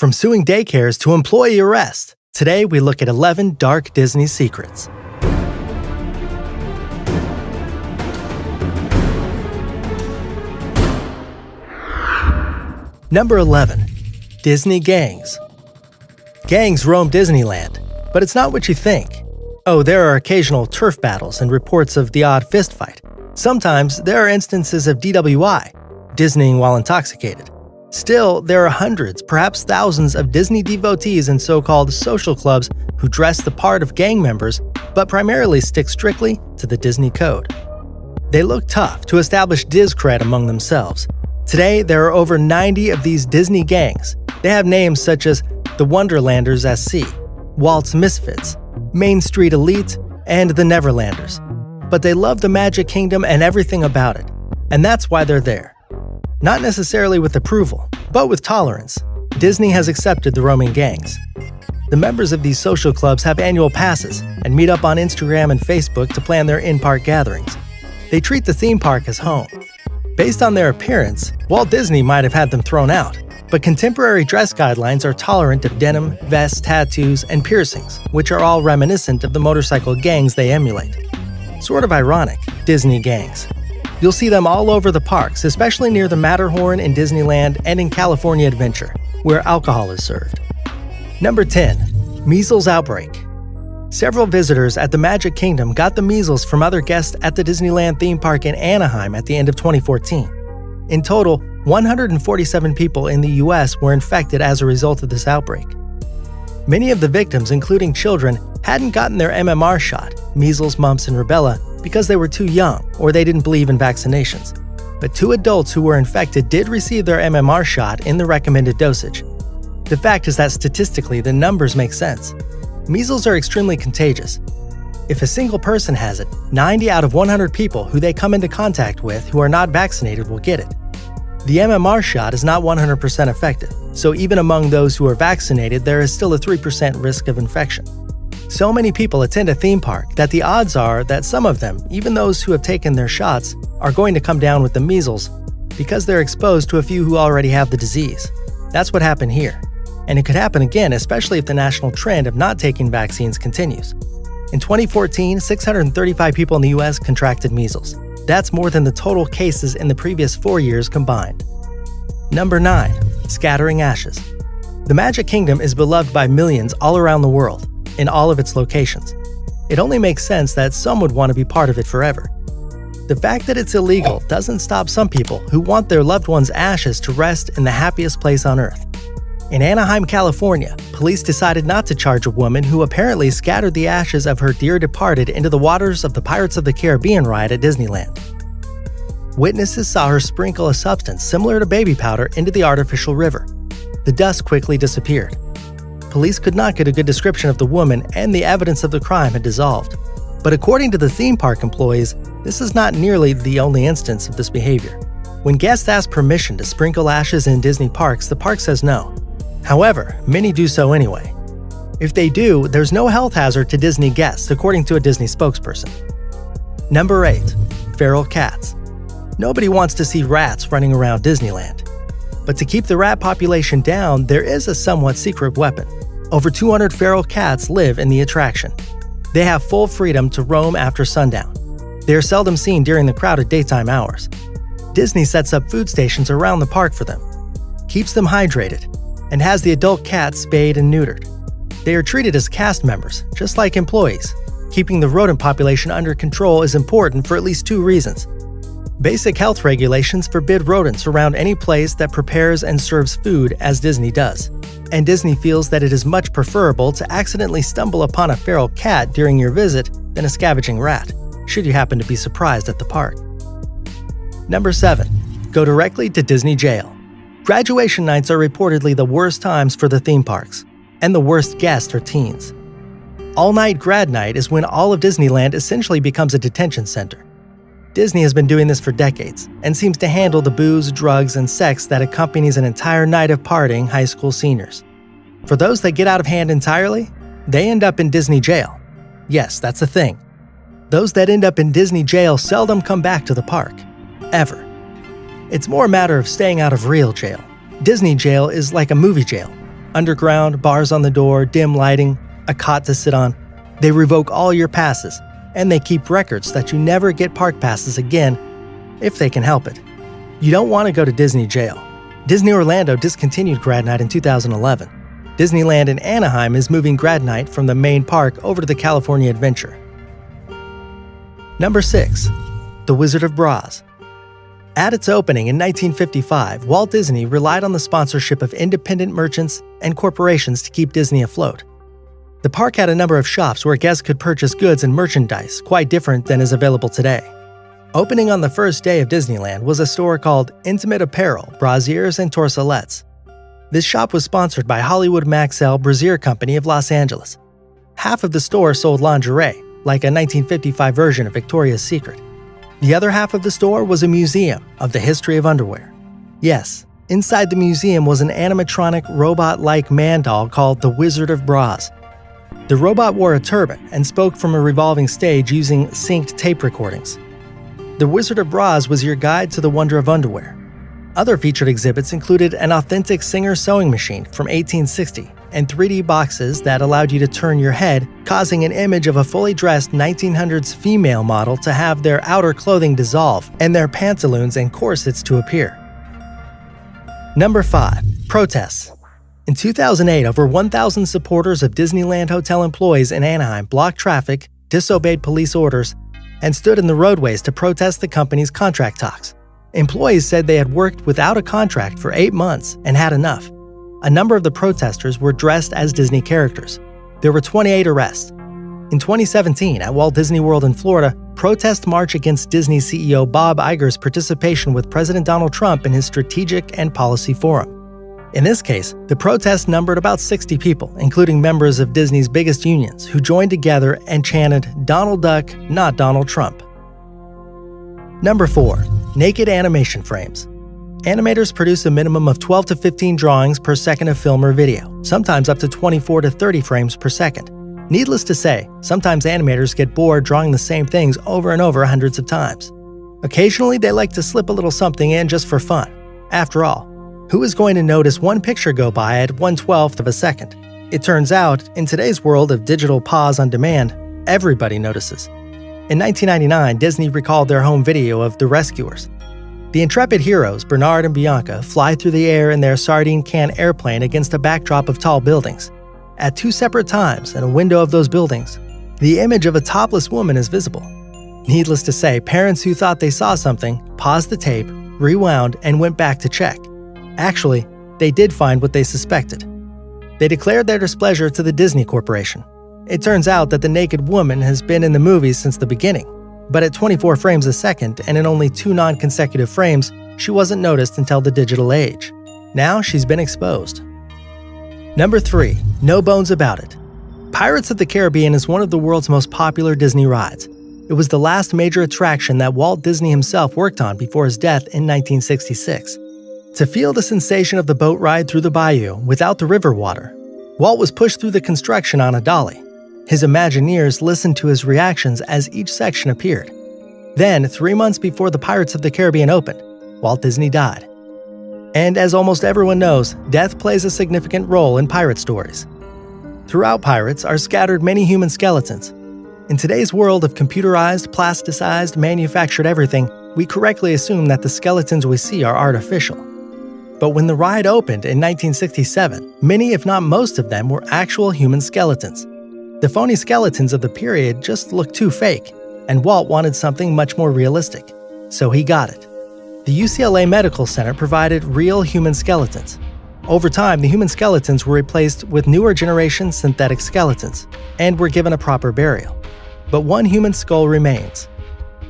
From suing daycares to employee arrest, today we look at 11 dark Disney secrets. Number 11. Disney gangs. Gangs roam Disneyland, but it's not what you think. Oh, there are occasional turf battles and reports of the odd fistfight. Sometimes there are instances of DWI, Disneying while intoxicated. Still, there are hundreds, perhaps thousands of Disney devotees in so-called social clubs who dress the part of gang members, but primarily stick strictly to the Disney code. They look tough to establish Diz cred among themselves. Today, there are over 90 of these Disney gangs. They have names such as the Wonderlanders SC, Walt's Misfits, Main Street Elite, and the Neverlanders. But they love the Magic Kingdom and everything about it, and that's why they're there. Not necessarily with approval, but with tolerance. Disney has accepted the roaming gangs. The members of these social clubs have annual passes and meet up on Instagram and Facebook to plan their in-park gatherings. They treat the theme park as home. Based on their appearance, Walt Disney might have had them thrown out, but contemporary dress guidelines are tolerant of denim, vests, tattoos, and piercings, which are all reminiscent of the motorcycle gangs they emulate. Sort of ironic, Disney gangs. You'll see them all over the parks, especially near the Matterhorn in Disneyland and in California Adventure, where alcohol is served. Number 10. Measles outbreak. Several visitors at the Magic Kingdom got the measles from other guests at the Disneyland theme park in Anaheim at the end of 2014. In total, 147 people in the US were infected as a result of this outbreak. Many of the victims, including children, hadn't gotten their MMR shot, measles, mumps, and rubella, because they were too young or they didn't believe in vaccinations. But 2 adults who were infected did receive their MMR shot in the recommended dosage. The fact is that statistically, the numbers make sense. Measles are extremely contagious. If a single person has it, 90 out of 100 people who they come into contact with who are not vaccinated will get it. The MMR shot is not 100% effective, so even among those who are vaccinated, there is still a 3% risk of infection. So many people attend a theme park that the odds are that some of them, even those who have taken their shots, are going to come down with the measles because they're exposed to a few who already have the disease. That's what happened here. And it could happen again, especially if the national trend of not taking vaccines continues. In 2014, 635 people in the US contracted measles. That's more than the total cases in the previous 4 years combined. Number 9. Scattering ashes. The Magic Kingdom is beloved by millions all around the world, in all of its locations. It only makes sense that some would want to be part of it forever. The fact that it's illegal doesn't stop some people who want their loved ones' ashes to rest in the happiest place on earth. In Anaheim, California, police decided not to charge a woman who apparently scattered the ashes of her dear departed into the waters of the Pirates of the Caribbean ride at Disneyland. Witnesses saw her sprinkle a substance similar to baby powder into the artificial river. The dust quickly disappeared. Police could not get a good description of the woman, and the evidence of the crime had dissolved. But according to the theme park employees, this is not nearly the only instance of this behavior. When guests ask permission to sprinkle ashes in Disney parks, the park says no. However, many do so anyway. If they do, there's no health hazard to Disney guests, according to a Disney spokesperson. Number 8. Feral cats. Nobody wants to see rats running around Disneyland. But to keep the rat population down, there is a somewhat secret weapon. Over 200 feral cats live in the attraction. They have full freedom to roam after sundown. They are seldom seen during the crowded daytime hours. Disney sets up food stations around the park for them, keeps them hydrated, and has the adult cats spayed and neutered. They are treated as cast members, just like employees. Keeping the rodent population under control is important for at least 2 reasons. Basic health regulations forbid rodents around any place that prepares and serves food as Disney does. And Disney feels that it is much preferable to accidentally stumble upon a feral cat during your visit than a scavenging rat, should you happen to be surprised at the park. Number 7. Go directly to Disney jail. Graduation nights are reportedly the worst times for the theme parks, and the worst guests are teens. All-night grad night is when all of Disneyland essentially becomes a detention center. Disney has been doing this for decades and seems to handle the booze, drugs, and sex that accompanies an entire night of partying high school seniors. For those that get out of hand entirely, they end up in Disney jail. Yes, that's a thing. Those that end up in Disney jail seldom come back to the park. Ever. It's more a matter of staying out of real jail. Disney jail is like a movie jail. Underground, bars on the door, dim lighting, a cot to sit on. They revoke all your passes, and they keep records that you never get park passes again if they can help it. You don't want to go to Disney jail. Disney Orlando discontinued Grad Night in 2011. Disneyland in Anaheim is moving Grad Night from the main park over to the California Adventure. Number 6. The Wizard of Braz. At its opening in 1955, Walt Disney relied on the sponsorship of independent merchants and corporations to keep Disney afloat. The park had a number of shops where guests could purchase goods and merchandise quite different than is available today. Opening on the first day of Disneyland was a store called Intimate Apparel, Braziers and Torsalettes. This shop was sponsored by Hollywood Maxell Brazier Company of Los Angeles. Half of the store sold lingerie, like a 1955 version of Victoria's Secret. The other half of the store was a museum of the history of underwear. Yes, inside the museum was an animatronic robot-like man doll called the Wizard of Braz. The robot wore a turban and spoke from a revolving stage using synced tape recordings. The Wizard of Braz was your guide to the wonder of underwear. Other featured exhibits included an authentic Singer sewing machine from 1860 and 3D boxes that allowed you to turn your head, causing an image of a fully dressed 1900s female model to have their outer clothing dissolve and their pantaloons and corsets to appear. Number 5. Protests. In 2008, over 1,000 supporters of Disneyland Hotel employees in Anaheim blocked traffic, disobeyed police orders, and stood in the roadways to protest the company's contract talks. Employees said they had worked without a contract for 8 months and had enough. A number of the protesters were dressed as Disney characters. There were 28 arrests. In 2017, at Walt Disney World in Florida, protests marched against Disney CEO Bob Iger's participation with President Donald Trump in his Strategic and Policy Forum. In this case, the protests numbered about 60 people, including members of Disney's biggest unions, who joined together and chanted, "Donald Duck, not Donald Trump." Number 4. Naked animation frames. Animators produce a minimum of 12 to 15 drawings per second of film or video, sometimes up to 24 to 30 frames per second. Needless to say, sometimes animators get bored drawing the same things over and over hundreds of times. Occasionally, they like to slip a little something in just for fun. After all, who is going to notice one picture go by at 1/12 of a second? It turns out, in today's world of digital pause on demand, everybody notices. In 1999, Disney recalled their home video of The Rescuers. The intrepid heroes, Bernard and Bianca, fly through the air in their sardine can airplane against a backdrop of tall buildings. At 2 separate times, in a window of those buildings, the image of a topless woman is visible. Needless to say, parents who thought they saw something paused the tape, rewound, and went back to check. Actually, they did find what they suspected. They declared their displeasure to the Disney Corporation. It turns out that the naked woman has been in the movies since the beginning, but at 24 frames a second and in only 2 non-consecutive frames, she wasn't noticed until the digital age. Now she's been exposed. Number 3. No bones about it. Pirates of the Caribbean is one of the world's most popular Disney rides. It was the last major attraction that Walt Disney himself worked on before his death in 1966. To feel the sensation of the boat ride through the bayou without the river water, Walt was pushed through the construction on a dolly. His Imagineers listened to his reactions as each section appeared. Then, 3 months before the Pirates of the Caribbean opened, Walt Disney died. And as almost everyone knows, death plays a significant role in pirate stories. Throughout Pirates are scattered many human skeletons. In today's world of computerized, plasticized, manufactured everything, we correctly assume that the skeletons we see are artificial. But when the ride opened in 1967, many if not most of them were actual human skeletons. The phony skeletons of the period just looked too fake, and Walt wanted something much more realistic. So he got it. The UCLA Medical Center provided real human skeletons. Over time, the human skeletons were replaced with newer generation synthetic skeletons, and were given a proper burial. But one human skull remains.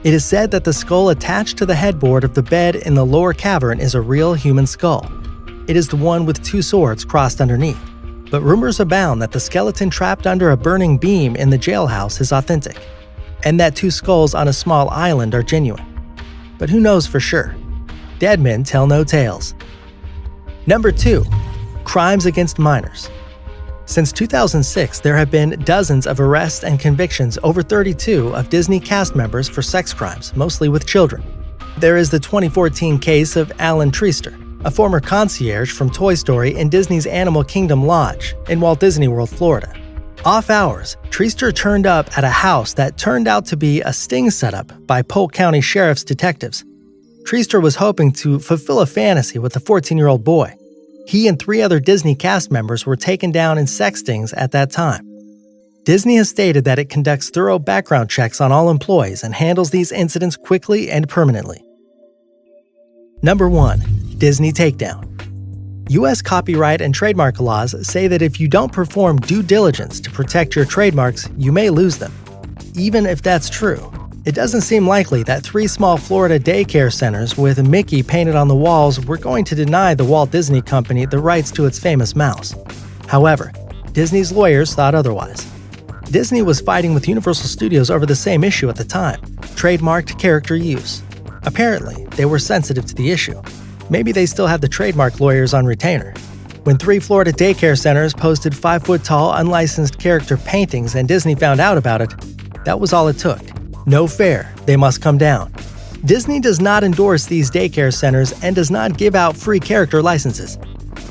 It is said that the skull attached to the headboard of the bed in the lower cavern is a real human skull. It is the one with 2 swords crossed underneath. But rumors abound that the skeleton trapped under a burning beam in the jailhouse is authentic, and that 2 skulls on a small island are genuine. But who knows for sure? Dead men tell no tales. Number 2. Crimes against minors. Since 2006, there have been dozens of arrests and convictions, over 32 of Disney cast members for sex crimes, mostly with children. There is the 2014 case of Alan Treaster, a former concierge from Toy Story in Disney's Animal Kingdom Lodge in Walt Disney World, Florida. Off hours, Treaster turned up at a house that turned out to be a sting setup by Polk County Sheriff's detectives. Treaster was hoping to fulfill a fantasy with the 14-year-old boy. He and 3 other Disney cast members were taken down in sex stings at that time. Disney has stated that it conducts thorough background checks on all employees and handles these incidents quickly and permanently. Number 1. Disney Takedown. U.S. copyright and trademark laws say that if you don't perform due diligence to protect your trademarks, you may lose them. Even if that's true, it doesn't seem likely that 3 small Florida daycare centers with Mickey painted on the walls were going to deny the Walt Disney Company the rights to its famous mouse. However, Disney's lawyers thought otherwise. Disney was fighting with Universal Studios over the same issue at the time, trademarked character use. Apparently, they were sensitive to the issue. Maybe they still had the trademark lawyers on retainer. When 3 Florida daycare centers posted 5-foot-tall unlicensed character paintings and Disney found out about it, that was all it took. No fair, they must come down. Disney does not endorse these daycare centers and does not give out free character licenses.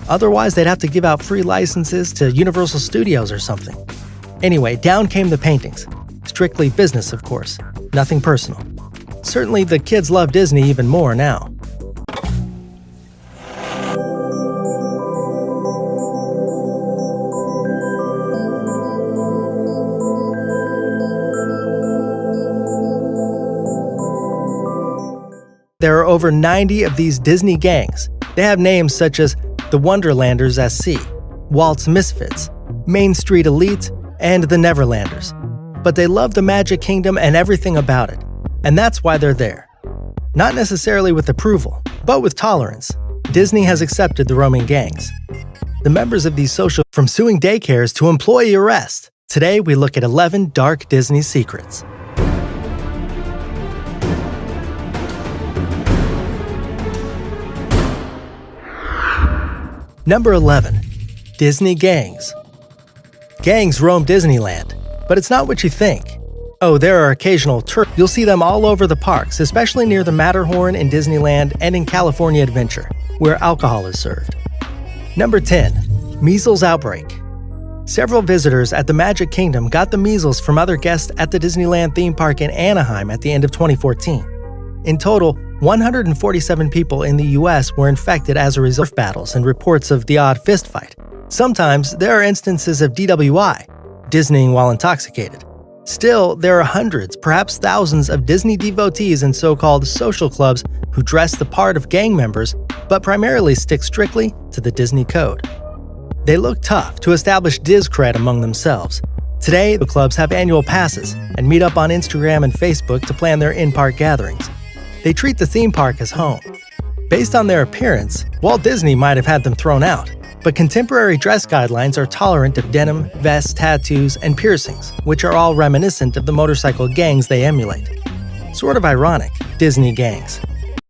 Otherwise, they'd have to give out free licenses to Universal Studios or something. Anyway, down came the paintings. Strictly business, of course. Nothing personal. Certainly, the kids love Disney even more now. There are over 90 of these Disney gangs. They have names such as the Wonderlanders SC, Walt's Misfits, Main Street Elite, and the Neverlanders. But they love the Magic Kingdom and everything about it. And that's why they're there. Not necessarily with approval, but with tolerance. Disney has accepted the roaming gangs. The members of these social from suing daycares to employee arrest. Today we look at 11 dark Disney secrets. Number 11. Disney gangs. Gangs roam Disneyland, but it's not what you think. Oh, there are occasional you'll see them all over the parks, especially near the Matterhorn in Disneyland and in California Adventure, where alcohol is served. Number 10. Measles outbreak. Several visitors at the Magic Kingdom got the measles from other guests at the Disneyland theme park in Anaheim at the end of 2014. In total, 147 people in the U.S. were infected as a result of battles and reports of the odd fistfight. Sometimes there are instances of DWI, Disneying while intoxicated. Still, there are hundreds, perhaps thousands of Disney devotees in so-called social clubs who dress the part of gang members, but primarily stick strictly to the Disney code. They look tough to establish Diz cred among themselves. Today, the clubs have annual passes and meet up on Instagram and Facebook to plan their in-park gatherings. They treat the theme park as home. Based on their appearance, Walt Disney might have had them thrown out. But contemporary dress guidelines are tolerant of denim, vests, tattoos, and piercings, which are all reminiscent of the motorcycle gangs they emulate. Sort of ironic, Disney gangs.